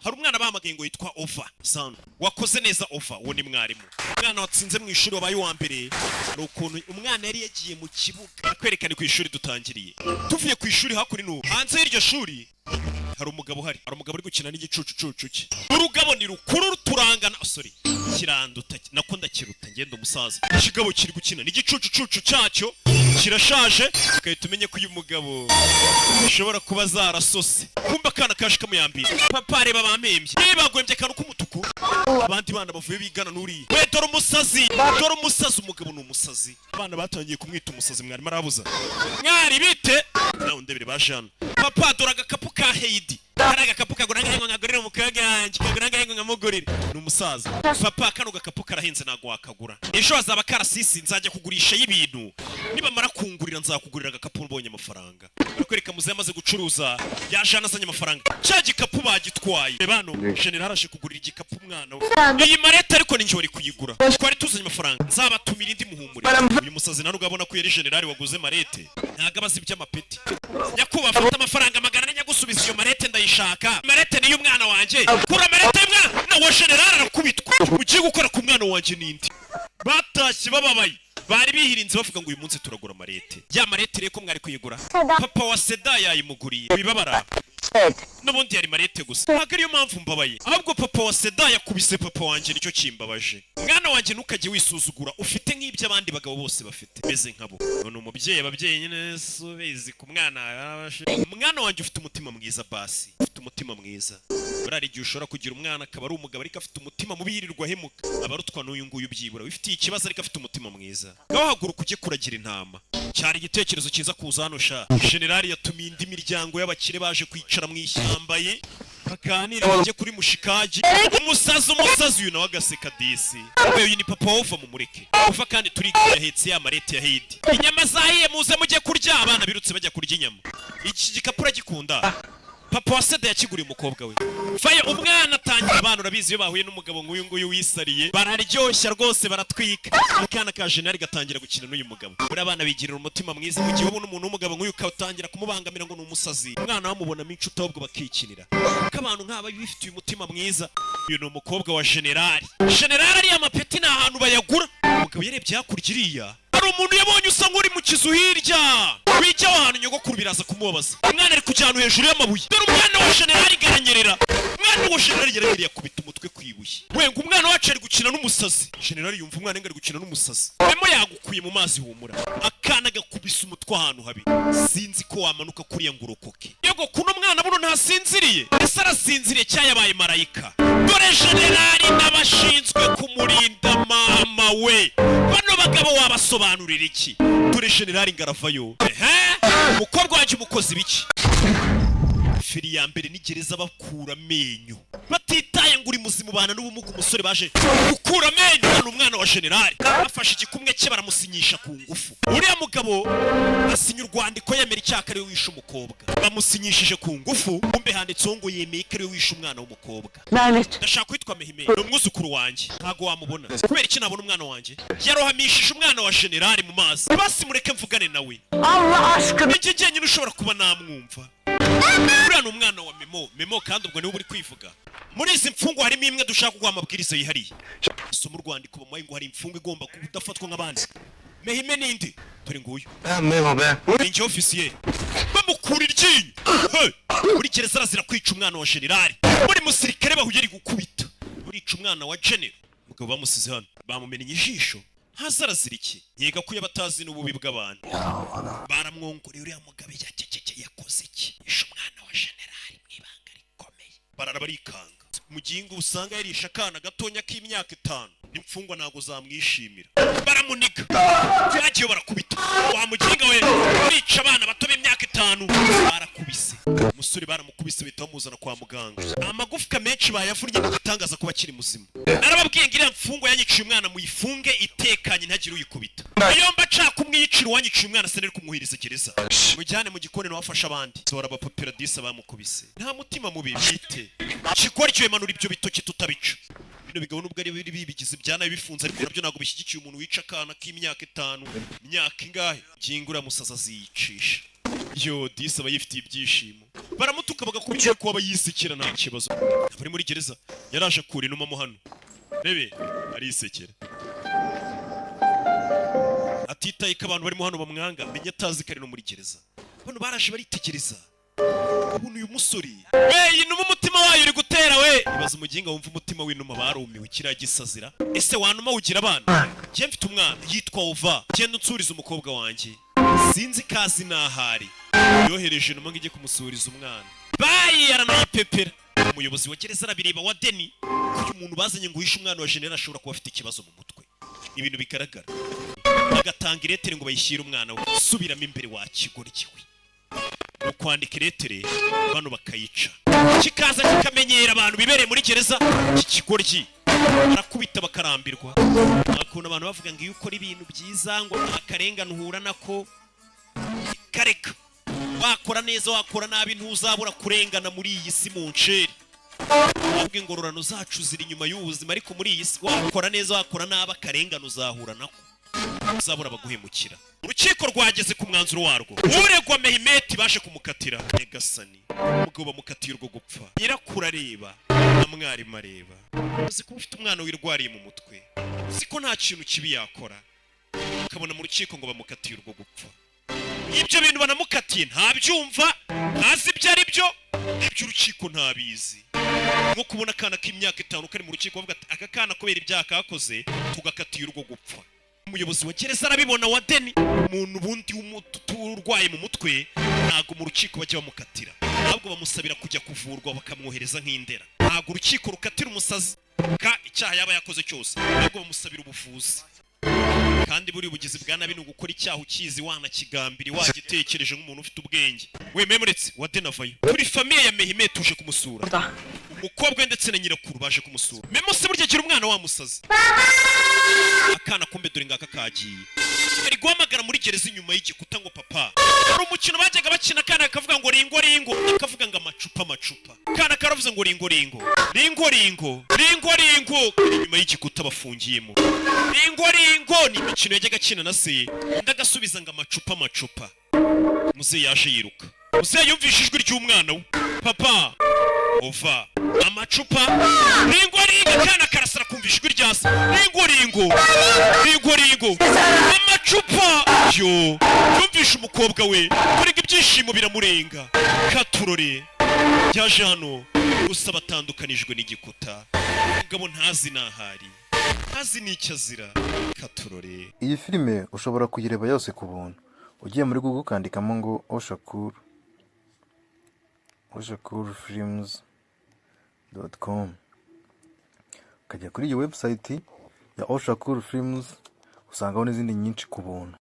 hari umwana bahamagaye ngo yitwa Ova Sano. Wakoze neza Ova, uwo ni mwarimu. Umwana watsinze mu ishuri wabaye uwa mbere. No ukuntu umwana yari yagiye mu kibuga akwerekana ku ishuri dutangiriye. Tuvuye ku ishuri hakuri no. Hanze y'iryo shuri hari umugabo uhari. Hari umugabo uri gukina n'igicucucucu cye. Urugabo ni rukuru ruturangana. Sorry. Kiranduta nako ndakiruta ngendo umusaza. Ikigabo kiri gukina n'igicucucucu cyacyo kirashaje. Ukahita umenye ko uyu mugabo ushobora kuba zarasose. Kumba kana kashika muyambira. Papa areba bamembye. Bagwembye kanu k'umutuku. Abandi bana bavuye bigana nuri. We dore umusazi. Dore umusazi, umugabo ni umusazi. Abana batangiye kumwita umusazi, mwari marabuza. Mwari bite? Na undebere bajana. Papa dore agakapu ka Heidi. Karaga kapuka guranga ngo ngagurira umukaganje, kaguranga ngo ngamugurira. Ni umusaza. Papa kano gakapu karahenze nago wakagura. Ejo azaba karasisi nzajya kugurisha y'ibintu. Niba mara kungurira nzakugurira agakapu mbonye amafaranga. Bakwereka muze amaze gucuruza yajana azanye amafaranga. Cya gikapu bagitwaye. Bano general ashe kugurira igikapu umwana we. Iyi marete ariko ni njye kuyigura. Twari tuzanye amafaranga. Nzabatumira indi muhumure. Uyu musazi narugo abona ko yari general waguze marete. Ntagabaza iby'amapeti. Yakuba afata amafaranga magana nyagusubiza iyo marete ndayishaka. Marete ni y'umwana wanje. Kura marete mwana wa general arakubitwa. Ugiye gukora ku mwana wanje nindi. Batashye bababaye. Bari bihirinze bavuga ngo uyu munsi turagura marete. Ya marete reko mwari kuyigura. Papa wa Seda yayimuguriye. Bibabara. N'ubundi yari marete gusa. Ntabwo ariyo mpamvu mbabaye. Ahubwo papa wa Seda yakubise papa wanje nicyo kimbabaje. Mwana wanje ntukajye wisuzugura. Ufite nk'ibyo abandi bagabo bose bafite. Beze nkabo. None umubyeyi ababyeyi nyine subezi ku mwana. Mwana wanje ufite umutima mwiza basi. Ufite umutima mwiza. Burari igihe ushobora kugira umwana akaba ari umugabo ariko afite umutima mubirirwa hemuka. Abarutwa n'uyu nguyu byibura. Ufite ikibazo ariko afite umutima mwiza. Gahaguruka ujye kuragira intama. Cyari igitekerezo cyiza kuza hano sha. General yatumiye indi miryango y'abakire baje kwicara mu ishyamba ye. Baganira bajye kuri mushikaji. Umusazi uyu nawe agaseka disi. Uyu ni papa Ova mu mureke. Ova kandi turigira hetse ya marete ya Heidi. Inyama zahiye muze mujye kurya, abana birutse bajya kurya inyama. Iki gikapura gikunda. Papa wa Seda yakiguriye umukobwa we. Faye umwana atangira abana urabizi iyo bahuye n'umugabo nguyu nguyu wisariye. Bararyoshya rwose baratwika. Akana ka general gatangira gukina n'uyu mugabo. Buri abana bigirira umutima mwiza mu gihe ubona umuntu w'umugabo nguyu ukatangira kumubangamira ngo ni umusazi. Umwana wamubona mico ahubwo bakikinira. Ko abantu nk'aba bifitiye umutima mwiza. Uyu ni umukobwa wa general. General ari amapeti ni ahantu bayagura. Umugabo yarebye hakurya iriya. Hari umuntu yabonye usa nk'uri mu kizu hirya. Wijya ahantu nyogokuru biraza kumubabaza. Umwana ari kujyana hejuru y'amabuye. Dore umwana wa general garanyerera. Umwana wa general yaragiriye akubita umutwe kwibuye. Wenga umwana wacu ari gukina n'umusazi. General yumva umwana ngari gukina n'umusazi. Memo yagukuye mu mazi humura. Akana gakubisa umutwe ahantu habi. Sinzi ko wamanuka kuriya ngurokoke. Yego kuno mwana buno ntasinziriye. Ese arasinziriye cyayabaye marayika. Dore general n'abashinzwe kumurinda mama we. Bano bagabo wabasobanurira iki? Dore general ngaravayo. Umukobwa waje umukozi biki? Feri ya mbere ni gereza bakura amenyo. Batitaye ngo uri muzimu bana n'ubumuga umusore baje gukura amenyo n'umwana wa general. Afashe igikumwe cye baramusinyisha ku ngufu. Uriya mugabo asinya urwandiko yemera icyaka ari we wishe umukobwa. Bamusinyishije ku ngufu, umbe handitseho ngo yemeye ko ari we wishe umwana w'umukobwa. Ndashaka kwitwa Mehime. Ni umwuzukuru wanjye. Ntago wamubona. Kubera iki nabona umwana wanjye? Yarohamishije umwana wa general mu mazi. Basi mureke mvugane nawe. Allah aşkına. Njye nyine ushobora kuba namwumva. Uriya ni umwana wa Memo kandi ubwo niwe uri kwivuga. Muri izi mfungo harimo imwe dushaka guha amabwiriza yihariye. Soma urwandiko bamuhaye ngo hari imfungo igomba kudafatwa nk'abandi. Mehime ninde? Dore nguyu. Memo be. Ninjye ofisiye. Bamukura iryinyo. Muri gereza arazira kwica umwana wa general. Muri musirikare bahuye ari gukubita. Urica umwana wa general. Mugabo bamusize hano. Bamumenye ijisho. Hasi arazira iki? Yega ko yabatazi n'ububi bw'abantu. Baramwongoreye uriya mugabe yakoze iki? Isha umwana wa general mwibanga rikomeye. Barara barikanga. Mu gihingo usanga yarisha akana gatonya k'imyaka 5. N'imfungwa nago zamwishimira. Baramuniga. Byagiye barakubita. Wa muginga we bica abana bato b'imyaka 5. Barakubise. Umusore baramukubise bita bamuzana kwa muganga. Amagufwa menshi bayavunnye n'igitangaza kuba kiri muzima. Narababwiye ngira mfungwa yanyiciye umwana muyifunge itekanye ntagire uyikubita. Iyo mbaca kumwicira wanyiciye umwana se nari kumuhiriza gereza. Mujyane mu gikoni n'abafasha abandi. Zora abapapira disa bamukubise. Nta mutima mubi bite. Kikora cyo emanura ibyo bitoki tutabica. Bino bigabo nubwo ari bibigize byana bifunze ariko nabyo nago bishyigikiye umuntu wica akana k'imyaka 5. Imyaka ingahe? Gingura musaza ziyicisha. yo disi aba yifitiye ibyishimo baramutuka bagakubita ko aba yisekera nta kibazo. Bari muri gereza yaraje akura inuma mo hano rebe arisekera atitaye ko abantu barimo hano bamwanga menya atazi kari no muri gereza. Bano baraje baritegereza ubuntu uyu musore inuma umutima wayo uri gutera we ibaza umuginga wumva umutima w'inuma barumiwe kiriya gisazira. Ese wanuma ugira abana? Njye mfite umwana yitwa Ova, genda unsuriza umukobwa wanjye sinzi kazi nahari. Yohereje inuma ngo ijye kumusuriza umwana bayi aranayipepera. Umuyobozi wa gereza arabireba wa Deni ko uyu muntu bazanye ngo uhishe umwana wa General ashobora kuba afite ikibazo mu mutwe. Ibintu bigaragara agatanga iretere ngo bayishyire umwana we. Subiramo imbere wa kigoryi we. Ukwandika iretere bano bakayica kikaza kikamenyera abantu bibereye muri gereza. Iki kigoryi barakubita bakarambirwa. Akuna abantu bavuga ngo iyo ukora ibintu byiza ngo akarengane uhura nako kareka wakora neza wakora nabi ntuzabura kurengana muri iyi si mu nceri. Ahubwo ingororano zacu ziri inyuma y'ubuzima ariko muri iyi si wakora neza wakora nabi akarengane uzahura nako uzabura abaguhemukira. Urukiko rwageze ku mwanzuro warwo. Uregwa Mehmet baje kumukatira Negasani umugabo bamukatiye urwo gupfa. Nyirakuru areba na mwarimu areba. Uzi ko ufite umwana wirwariye mu mutwe, uzi ko nta kintu kibi yakora, ukabona mu rukiko ngo bamukatiye urwo gupfa. Ibyo bintu banamukatiye ntabyumva ntazi ibyo ari byo, iby'urukiko ntabizi. Nko kubona akana k'imyaka 5 kari mu rukiko bavuga ati aka kana kubera ibyaha kakoze tugakatiye urwo gupfa. Umuyobozi wa gereza arabibona wa Deni umuntu bundi urwaye mu mutwe ntago mu rukiko bajya bamukatira, ahubwo bamusabira kujya kuvurwa bakamwohereza nk'indera. Ntago urukiko rukatira umusazi ka icyaha yaba yakoze cyose, ahubwo bamusabira ubuvuzi. Kandi buri bugizi bwa nabi no gukora icyaha ukizi wana kigambiri wagitekereje nk'umuntu ufite ubwenge. We memuretse wa Deni avayo. Turi famille ya Mehmet tuje kumusura. Umukobwa ndetse na nyirakuru baje kumusura. Memose burya gira umwana wa musazi. Akana kombe dore ngaka kagiye. Ari guhamagara muri gereza inyuma y'igikuta ngo papa. Ari umukino bajyaga bakina kana akavuga ngo ringo ringo, akavuga ngo amacupa amacupa. Kana karavuze ngo ringo ringo. Ringo ringo. Ringo ringo. Inyuma y'igikuta bafungiyemo. Ringo ringo ni imikino yajyaga akina na se. Ndagasubiza ngo amacupa amacupa. Muze yaje yiruka. Muze yumvise ijwi ry'umwana we. Papa. Ova. Amacupa. Ringo ringo kana karasara kumvisha ijwi rya se. Ringo ringo. Ringo ringo. Amacupa. Yo. Yumvisha umukobwa we. Kuri ibyishimo biramurenga. Katurore. Yaje hano. Gusa batandukanijwe n'igikuta. Ngabo ntazi nahari. Ntazi n'icyo azira. Katurore. Iyi filime ushobora kuyireba yose ku buntu. Ugiye muri Google ukandikamo ngo oshakurfilms.com ukajya kuri iyi website ya Oshakur Films usangaho n'izindi nyinshi ku buntu.